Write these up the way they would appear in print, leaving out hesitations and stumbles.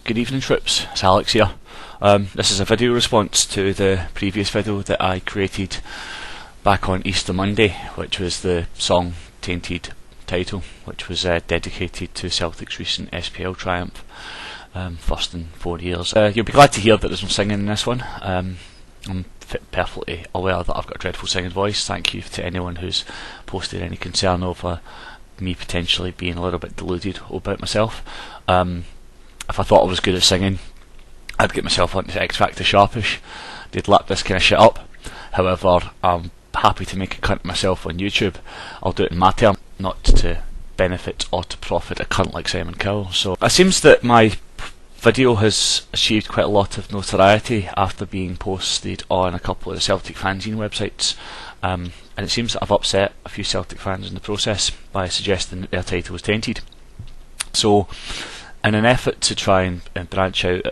Good evening troops, it's Alex here. This is a video response to the previous video that I created back on Easter Monday, which was the song Tainted title, which was dedicated to Celtic's recent SPL triumph, first in 4 years. You'll be glad to hear that there's no singing in this one. I'm perfectly aware that I've got a dreadful singing voice. Thank you to anyone who's posted any concern over me potentially being a little bit deluded about myself. If I thought I was good at singing, I'd get myself onto X Factor sharpish. They'd lap this kind of shit up. However, I'm happy to make a cunt of myself on YouTube. I'll do it in my term, not to benefit or to profit a cunt like Simon Cowell. So it seems that my video has achieved quite a lot of notoriety after being posted on a couple of the Celtic fanzine websites, and it seems that I've upset a few Celtic fans in the process by suggesting that their title was tainted. So in an effort to try and branch out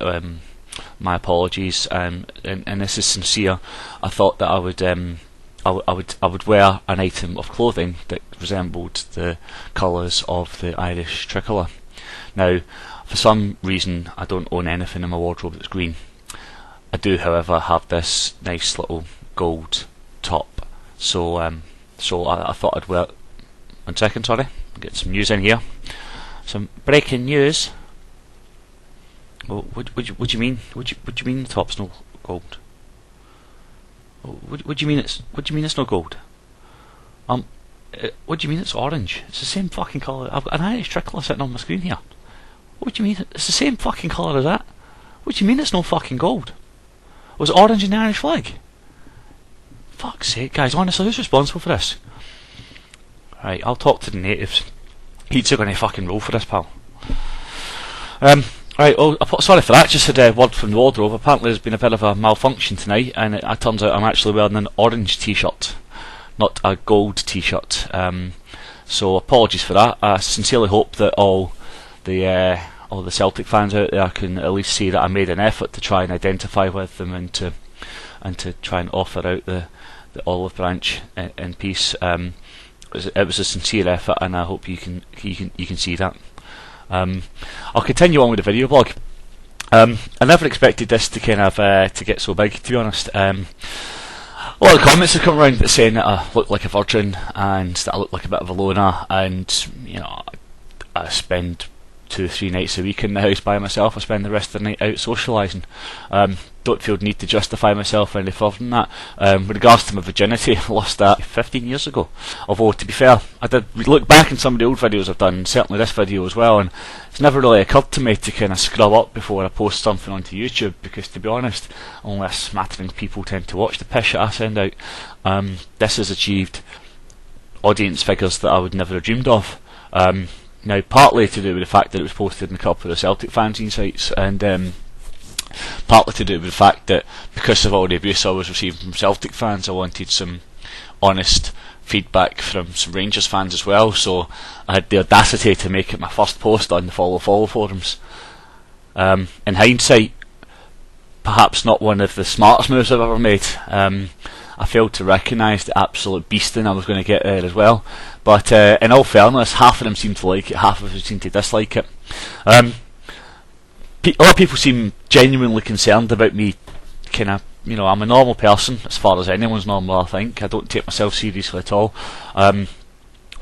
my apologies, and this is sincere, I thought that I would wear an item of clothing that resembled the colours of the Irish tricolour. Now, for some reason, I don't own anything in my wardrobe that's green. I do, however, have this nice little gold top. So I thought I'd wear. 1 second, sorry. Get some news in here. Some breaking news. Well, what do you mean? What do you mean the top's no gold? What do you mean it's? What do you mean it's no gold? What do you mean it's orange? It's the same fucking colour. I've got an Irish tricolour sitting on my screen here. What do you mean? It's the same fucking colour as that. What do you mean it's no fucking gold? Was it orange in the Irish flag? Fuck's sake, guys! Honestly, who's responsible for this? Right, I'll talk to the natives. He's going to fucking roll for this, pal. Right, oh, sorry for that, just had a word from the wardrobe. Apparently there's been a bit of a malfunction tonight, and it turns out I'm actually wearing an orange t-shirt, not a gold t-shirt. So apologies for that. I sincerely hope that all the Celtic fans out there can at least see that I made an effort to try and identify with them and to try and offer out the olive branch in peace. It was a sincere effort, and I hope you can see that. I'll continue on with the video blog. I never expected this to kind of to get so big, to be honest. A lot of comments have come around saying that I look like a virgin and that I look like a bit of a loner, and you know, I spend 2 or 3 nights a week in the house by myself. I spend the rest of the night out socialising. Don't feel the need to justify myself any further than that. With regards to my virginity, I lost that 15 years ago. Although, to be fair, I did look back in some of the old videos I've done, certainly this video as well, and it's never really occurred to me to kind of scrub up before I post something onto YouTube, because to be honest, only a smattering of people tend to watch the piss that I send out. This has achieved audience figures that I would never have dreamed of. Now, partly to do with the fact that it was posted in a couple of the Celtic fanzine sites, and partly to do with the fact that because of all the abuse I was receiving from Celtic fans, I wanted some honest feedback from some Rangers fans as well, so I had the audacity to make it my first post on the Follow forums. In hindsight, perhaps not one of the smartest moves I've ever made. I failed to recognise the absolute beasting I was going to get there as well. But in all fairness, half of them seemed to like it, half of them seemed to dislike it. A lot of people seem genuinely concerned about me. Kind of, you know, I'm a normal person as far as anyone's normal, I think. I don't take myself seriously at all. One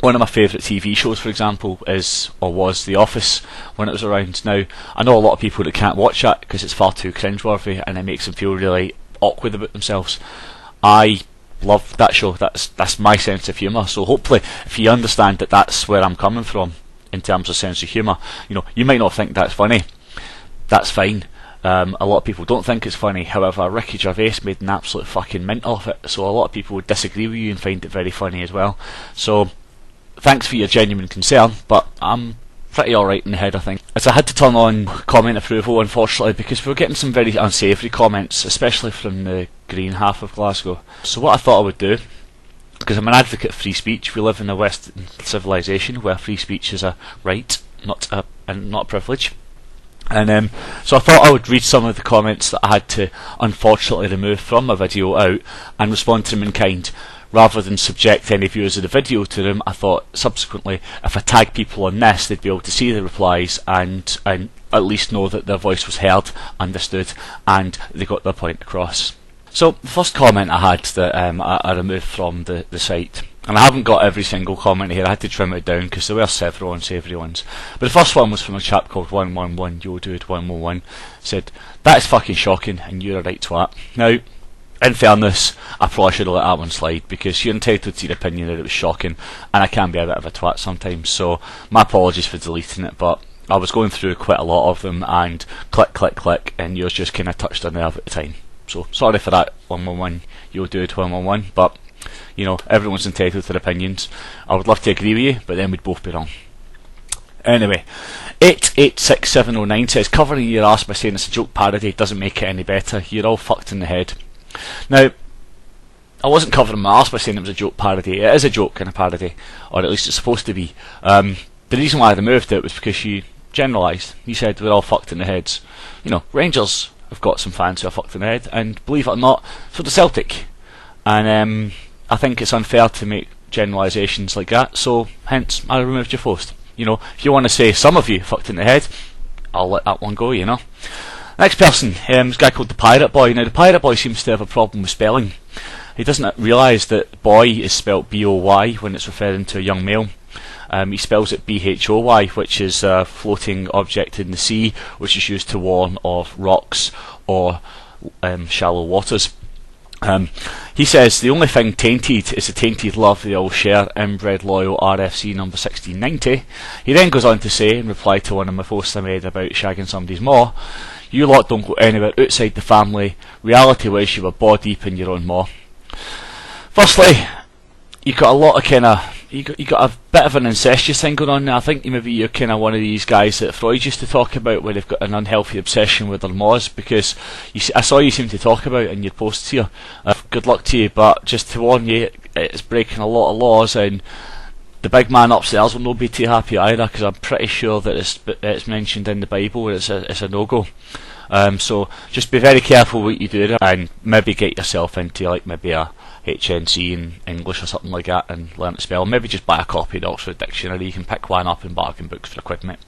of my favourite TV shows, for example, is or was The Office when it was around. Now, I know a lot of people that can't watch that because it's far too cringeworthy and it makes them feel really awkward about themselves. I love that show. That's my sense of humour. So hopefully, if you understand that that's where I'm coming from in terms of sense of humour, you know, you might not think that's funny. That's fine. A lot of people don't think it's funny. However, Ricky Gervais made an absolute fucking mint of it, so a lot of people would disagree with you and find it very funny as well. So thanks for your genuine concern, but I'm pretty alright in the head, I think. As I had to turn on comment approval, unfortunately, because we were getting some very unsavoury comments, especially from the green half of Glasgow. So what I thought I would do, because I'm an advocate of free speech, we live in a Western civilization where free speech is a right, not a privilege. And so I thought I would read some of the comments that I had to unfortunately remove from my video out and respond to them in kind, rather than subject any viewers of the video to them, I thought subsequently if I tag people on this, they'd be able to see the replies and at least know that their voice was heard, understood, and they got their point across. So the first comment I had that I removed from the site, and I haven't got every single comment here, I had to trim it down because there were several unsavoury ones, but the first one was from a chap called 111 Yo Dude 111, said, "That is fucking shocking and you're a right twat." Now, in fairness, I probably should have let that one slide because you're entitled to your opinion that it was shocking, and I can be a bit of a twat sometimes, so my apologies for deleting it, but I was going through quite a lot of them and click, and yours just kind of touched a nerve at the time. So sorry for that, 111 Yo Dude 111, but you know, everyone's entitled to their opinions. I would love to agree with you, but then we'd both be wrong. Anyway, 886709 says, "Covering your arse by saying it's a joke parody doesn't make it any better. You're all fucked in the head." Now, I wasn't covering my arse by saying it was a joke parody. It is a joke and a parody, or at least it's supposed to be. The reason why I removed it was because you generalised. You said we're all fucked in the heads. You know, Rangers have got some fans who are fucked in the head, and believe it or not, so does Celtic. And I think it's unfair to make generalisations like that, so hence I removed your post. You know, if you want to say some of you fucked in the head, I'll let that one go, you know. Next person, this guy called ThePiratebhoy. Now, ThePiratebhoy seems to have a problem with spelling. He doesn't realise that boy is spelt B-O-Y when it's referring to a young male. He spells it B-H-O-Y, which is a floating object in the sea, which is used to warn of rocks or shallow waters. He says, "The only thing tainted is the tainted love they all share, inbred loyal RFC number 1690. He then goes on to say, in reply to one of my posts I made about shagging somebody's maw, "You lot don't go anywhere outside the family. Reality was you were ball deep in your own maw." Firstly, you got a lot of you got a bit of an incestuous thing going on there. I think maybe you're kind of one of these guys that Freud used to talk about, where they've got an unhealthy obsession with their maws, because I saw you seem to talk about it in your posts here. Good luck to you, but just to warn you, it's breaking a lot of laws, and the big man upstairs will not be too happy either, because I'm pretty sure that it's mentioned in the Bible where it's a no-go. So just be very careful what you do, and maybe get yourself into like maybe a HNC in English or something like that and learn to spell. Maybe just buy a copy of the Oxford Dictionary. You can pick one up in bargain books for £1, mate.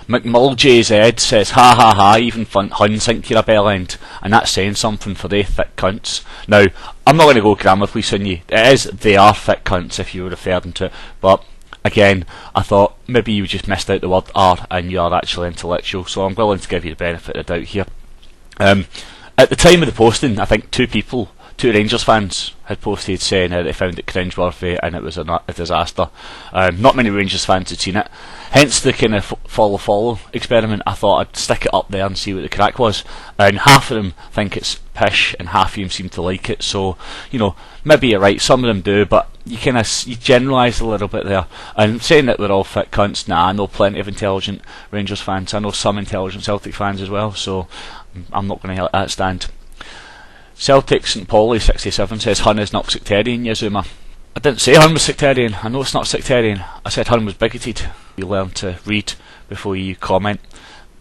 McMulljz says, "Ha ha ha, even Huns think you're a bell end," and that's saying something for they thick cunts. Now, I'm not going to go grammar police on you. It is they are thick cunts if you were referring to it, but again, I thought maybe you just missed out the word "are" and you are actually intellectual, so I'm willing to give you the benefit of the doubt here. At the time of the posting, I think two Rangers fans had posted saying that they found it cringeworthy and it was a disaster. Not many Rangers fans had seen it, hence the kind of follow experiment. I thought I'd stick it up there and see what the crack was, and half of them think it's pish and half of them seem to like it, so you know, maybe you're right, some of them do, but you generalise a little bit there. And saying that we're all fit cunts, nah, I know plenty of intelligent Rangers fans, I know some intelligent Celtic fans as well, so I'm not going to let that stand. Celtic St Pauli 67 says, "Hun is not sectarian, Yazuma." I didn't say Hun was sectarian. I know it's not sectarian. I said Hun was bigoted. You learn to read before you comment,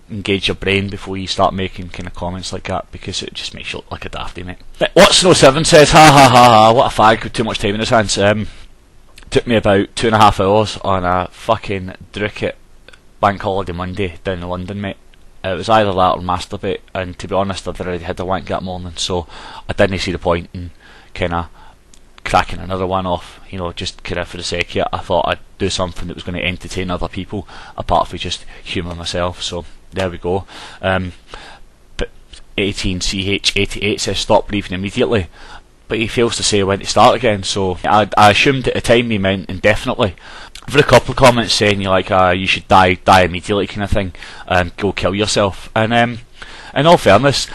engage your brain before you start making kind of comments like that, because it just makes you look like a dafty, mate. What's07 says, "Ha ha ha ha, what a fag with too much time in his hands." Took me about 2.5 hours on a fucking Druitt bank holiday Monday down in London, mate. It was either that or masturbate, and to be honest, I'd already had a wank that morning, so I didn't see the point in kind of cracking another one off, you know, just kind of for the sake of it. I thought I'd do something that was going to entertain other people, apart from just humour myself, so there we go. But 18CH88 says, "Stop breathing immediately," but he fails to say when to start again, so I assumed at the time he meant indefinitely. I've had a couple of comments saying you should die immediately kind of thing, go kill yourself, and in all fairness,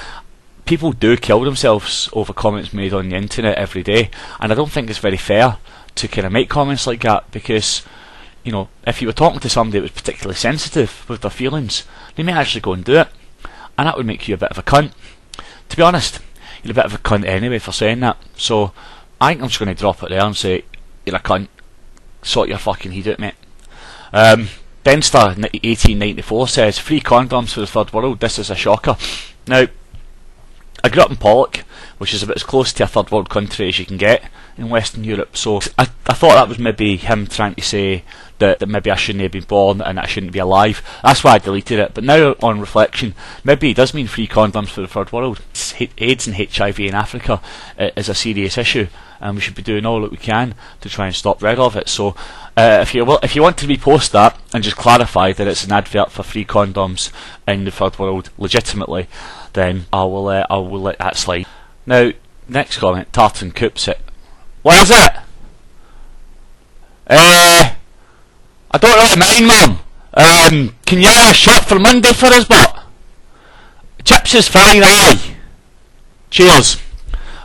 people do kill themselves over comments made on the internet every day, and I don't think it's very fair to kind of make comments like that, because you know, if you were talking to somebody that was particularly sensitive with their feelings, they may actually go and do it, and that would make you a bit of a cunt. To be honest, you're a bit of a cunt anyway for saying that, so I think I'm just going to drop it there and say, "You're a cunt, sort your fucking head out, mate." Denstar 1894 says, "Free condoms for the third world, this is a shocker." Now, I grew up in Pollock, which is about as close to a third world country as you can get in Western Europe, so I thought that was maybe him trying to say that maybe I shouldn't have been born and I shouldn't be alive. That's why I deleted it. But now on reflection, maybe he does mean free condoms for the third world. AIDS and HIV in Africa is a serious issue, and we should be doing all that we can to try and stop rid of it. So if you want to repost that and just clarify that it's an advert for free condoms in the third world legitimately, then I will let that slide. Now, next comment, tartancoop it. What is it? I don't really mind, Mum. Can you have a shot for Monday for us, but chips is fine, aye. Cheers.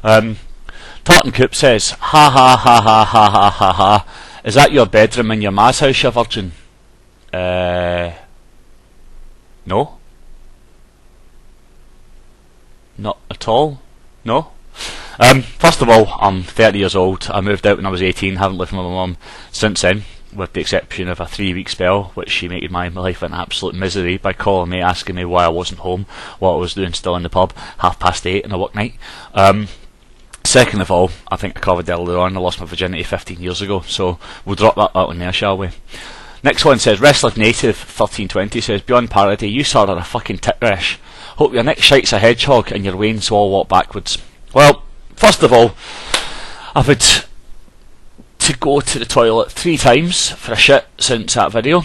Tartancoop says, ha ha ha ha ha ha ha ha. Is that your bedroom in your ma's house, you virgin? No. Not at all. No. First of all, I'm 30 years old. I moved out when I was 18, haven't lived with my mum since then, with the exception of a 3-week spell, which she made my life an absolute misery by calling me, asking me why I wasn't home, what I was doing still in the pub, 8:30 on a work night. Second of all, I think I covered earlier on, I lost my virginity 15 years ago, so we'll drop that out in there, shall we? Next one says, Wrestling Native 1320 says, beyond parody, you sort of a fucking tit rash. Hope your next shite's a hedgehog and your wains all walk backwards. Well, first of all, I've had to go to the toilet 3 times for a shit since that video,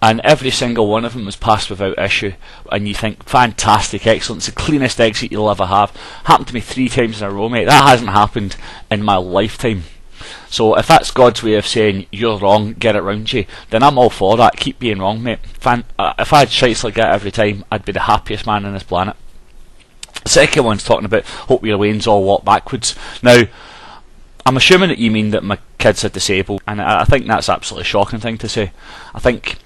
and every single one of them was passed without issue, and you think, fantastic, excellent, it's the cleanest exit you'll ever have. Happened to me 3 times in a row, mate. That hasn't happened in my lifetime. So if that's God's way of saying you're wrong, get it round you, then I'm all for that. Keep being wrong, mate. If I had shites like that every time, I'd be the happiest man on this planet. The second one's talking about hope your wains all walk backwards. Now, I'm assuming that you mean that my kids are disabled, and I think that's absolutely a shocking thing to say. I think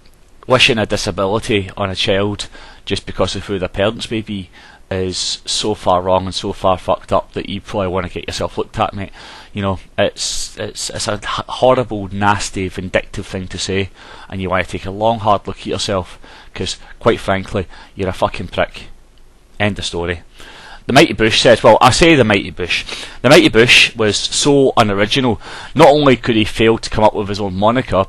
wishing a disability on a child just because of who their parents may be is so far wrong and so far fucked up that you probably want to get yourself looked at, mate. You know, it's a horrible, nasty, vindictive thing to say, and you want to take a long, hard look at yourself, because, quite frankly, you're a fucking prick. End of story. The Mighty Boosh says, well, I say the Mighty Boosh. The Mighty Boosh was so unoriginal. Not only could he fail to come up with his own moniker,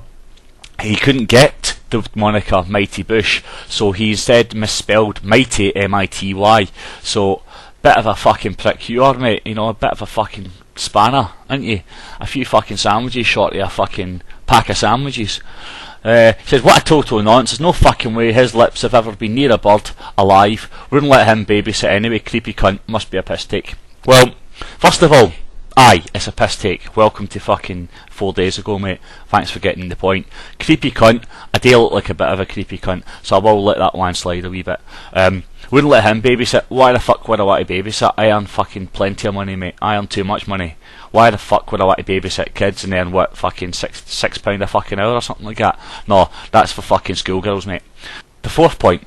he couldn't get the moniker Mighty Boosh, so he instead misspelled Mighty, M-I-T-Y. So, bit of a fucking prick you are, mate. You know, a bit of a fucking spanner, aren't you? A few fucking sandwiches short of a fucking pack of sandwiches. Says, what a total nonsense. No fucking way his lips have ever been near a bird alive. Wouldn't let him babysit anyway. Creepy cunt. Must be a piss take. Well, first of all, aye, it's a piss take. Welcome to fucking 4 days ago, mate. Thanks for getting the point. Creepy cunt. I do look like a bit of a creepy cunt, so I will let that one slide a wee bit. Wouldn't let him babysit. Why the fuck would I want to babysit? I earn fucking plenty of money, mate. I earn too much money. Why the fuck would I want to babysit kids and then what, fucking £6 a fucking hour or something like that? No, that's for fucking schoolgirls, mate. The fourth point.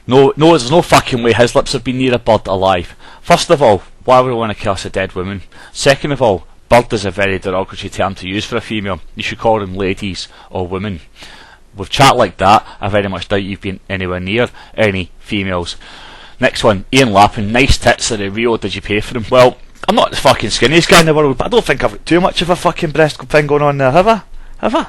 No, there's no fucking way his lips have been near a bird alive. First of all, why would I want to kiss a dead woman? Second of all, bird is a very derogatory term to use for a female. You should call them ladies or women. With chat like that, I very much doubt you've been anywhere near any females. Next one, Ian Lappin, nice tits, are they real, did you pay for them? Well, I'm not the fucking skinniest guy in the world, but I don't think I've got too much of a fucking breast thing going on there, have I? Have I?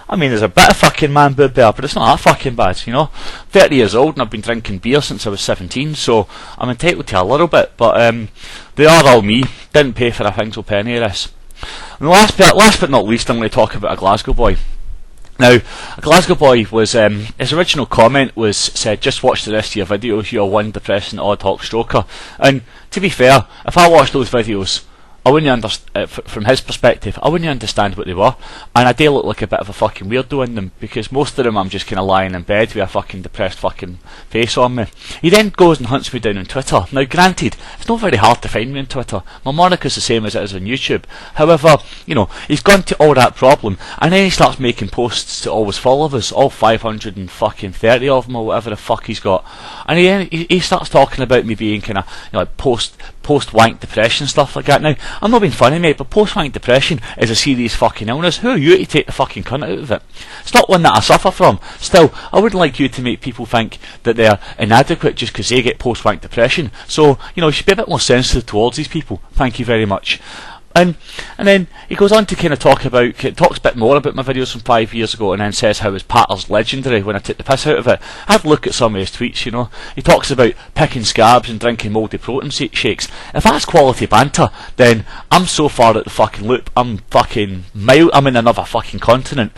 I mean, there's a bit of fucking man boob there, but it's not that fucking bad, you know? 30 years old and I've been drinking beer since I was 17, so I'm entitled to a little bit, but they are all me. Didn't pay for a single penny of this. And last but not least, I'm going to talk about AGlasgowBoy. Now, AGlasgowBoy was, his original comment was said, just watch the rest of your videos, you're one depressing odd hawk stroker. And to be fair, if I watched those videos, I wouldn't understand, from his perspective, I wouldn't understand what they were, and I do look like a bit of a fucking weirdo in them, because most of them I'm just kind of lying in bed with a fucking depressed fucking face on me. He then goes and hunts me down on Twitter. Now granted, it's not very hard to find me on Twitter. My moniker's the same as it is on YouTube. However, you know, he's gone to all that problem, and then he starts making posts to all his followers, all 530 of them, or whatever the fuck he's got, and he starts talking about me being kind of, you know, like post wank depression, stuff like that. Now, I'm not being funny, mate, but post-traumatic depression is a serious fucking illness. Who are you to take the fucking cunt out of it? It's not one that I suffer from. Still, I wouldn't like you to make people think that they're inadequate just because they get post-traumatic depression. So, you should be a bit more sensitive towards these people. Thank you very much. And then he goes on to kind of talks a bit more about my videos from 5 years ago, and then says how his patter's legendary when I took the piss out of it. I had a look at some of his tweets, He talks about picking scabs and drinking mouldy protein shakes. If that's quality banter, then I'm so far at the fucking loop, I'm in another fucking continent.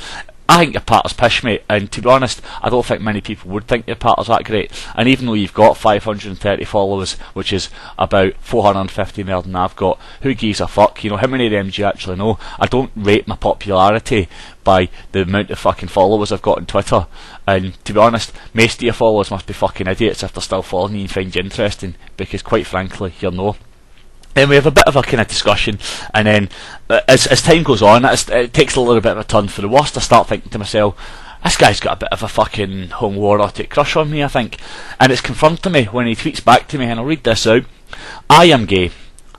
I think your patter's pish, mate, and to be honest, I don't think many people would think your patter's that great. And even though you've got 530 followers, which is about 450 more than I've got, who gives a fuck? How many of them do you actually know? I don't rate my popularity by the amount of fucking followers I've got on Twitter. And to be honest, most of your followers must be fucking idiots if they're still following you and find you interesting, because quite frankly, you're no. Then we have a bit of a kind of discussion, and then as time goes on, it takes a little bit of a turn for the worst. I start thinking to myself, this guy's got a bit of a fucking homoerotic crush on me, I think. And it's confirmed to me when he tweets back to me, and I'll read this out. I am gay,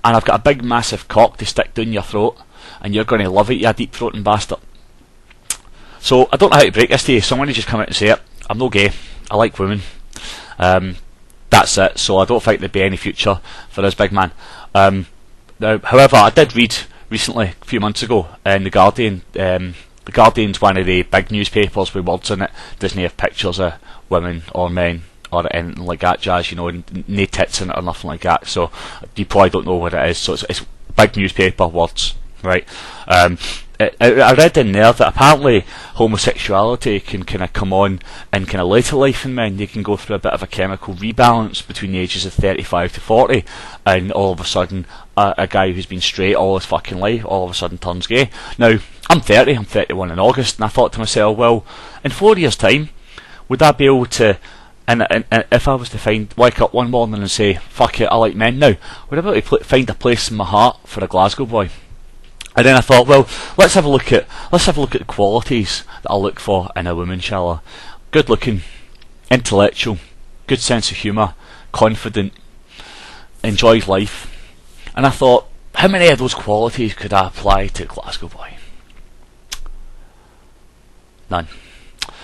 and I've got a big massive cock to stick down your throat, and you're going to love it, you deep-throating bastard. So I don't know how to break this to you, so I'm going to just come out and say it. I'm no gay, I like women. That's it, so I don't think there'd be any future for this big man. Now, however, I did read recently, a few months ago, in The Guardian. The Guardian's one of the big newspapers with words in it. Doesn't have pictures of women or men or anything like that jazz, no tits in it or nothing like that. So you probably don't know what it is. So it's big newspaper words, right? I read in there that apparently homosexuality can kind of come on in kind of later life in men. They can go through a bit of a chemical rebalance between the ages of 35 to 40, and all of a sudden a guy who's been straight all his fucking life all of a sudden turns gay. Now, I'm 30, I'm 31 in August, and I thought to myself, well, in 4 years' time, would I be able to, and if I was to wake up one morning and say, fuck it, I like men now, would I be able to find a place in my heart for a Glasgow boy? And then I thought, well, let's have a look at the qualities that I look for in a woman, shall I? Good looking, intellectual, good sense of humour, confident, enjoys life. And I thought, how many of those qualities could I apply to Glasgow boy? None.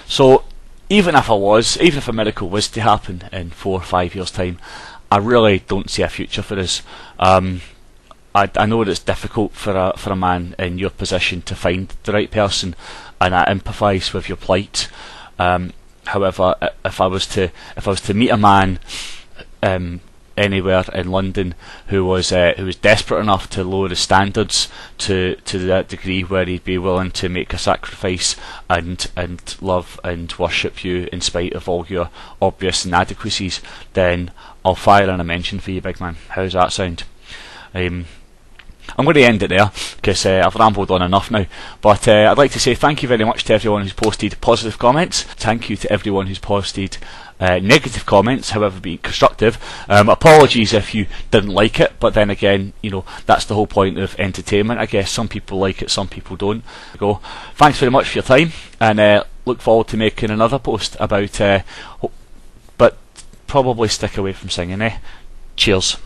So even if a miracle was to happen in 4 or 5 years' time, I really don't see a future for this. I know that it's difficult for a man in your position to find the right person, and I empathise with your plight. However, if I was to meet a man anywhere in London who was desperate enough to lower his standards to that degree where he'd be willing to make a sacrifice and love and worship you in spite of all your obvious inadequacies, then I'll fire in a mention for you, big man. How's that sound? I'm going to end it there because I've rambled on enough now, but I'd like to say thank you very much to everyone who's posted positive comments. Thank you to everyone who's posted negative comments, however be constructive. Apologies if you didn't like it, but then again, that's the whole point of entertainment, I guess. Some people like it, some people don't. Thanks very much for your time, and look forward to making another post about but probably stick away from singing. Cheers.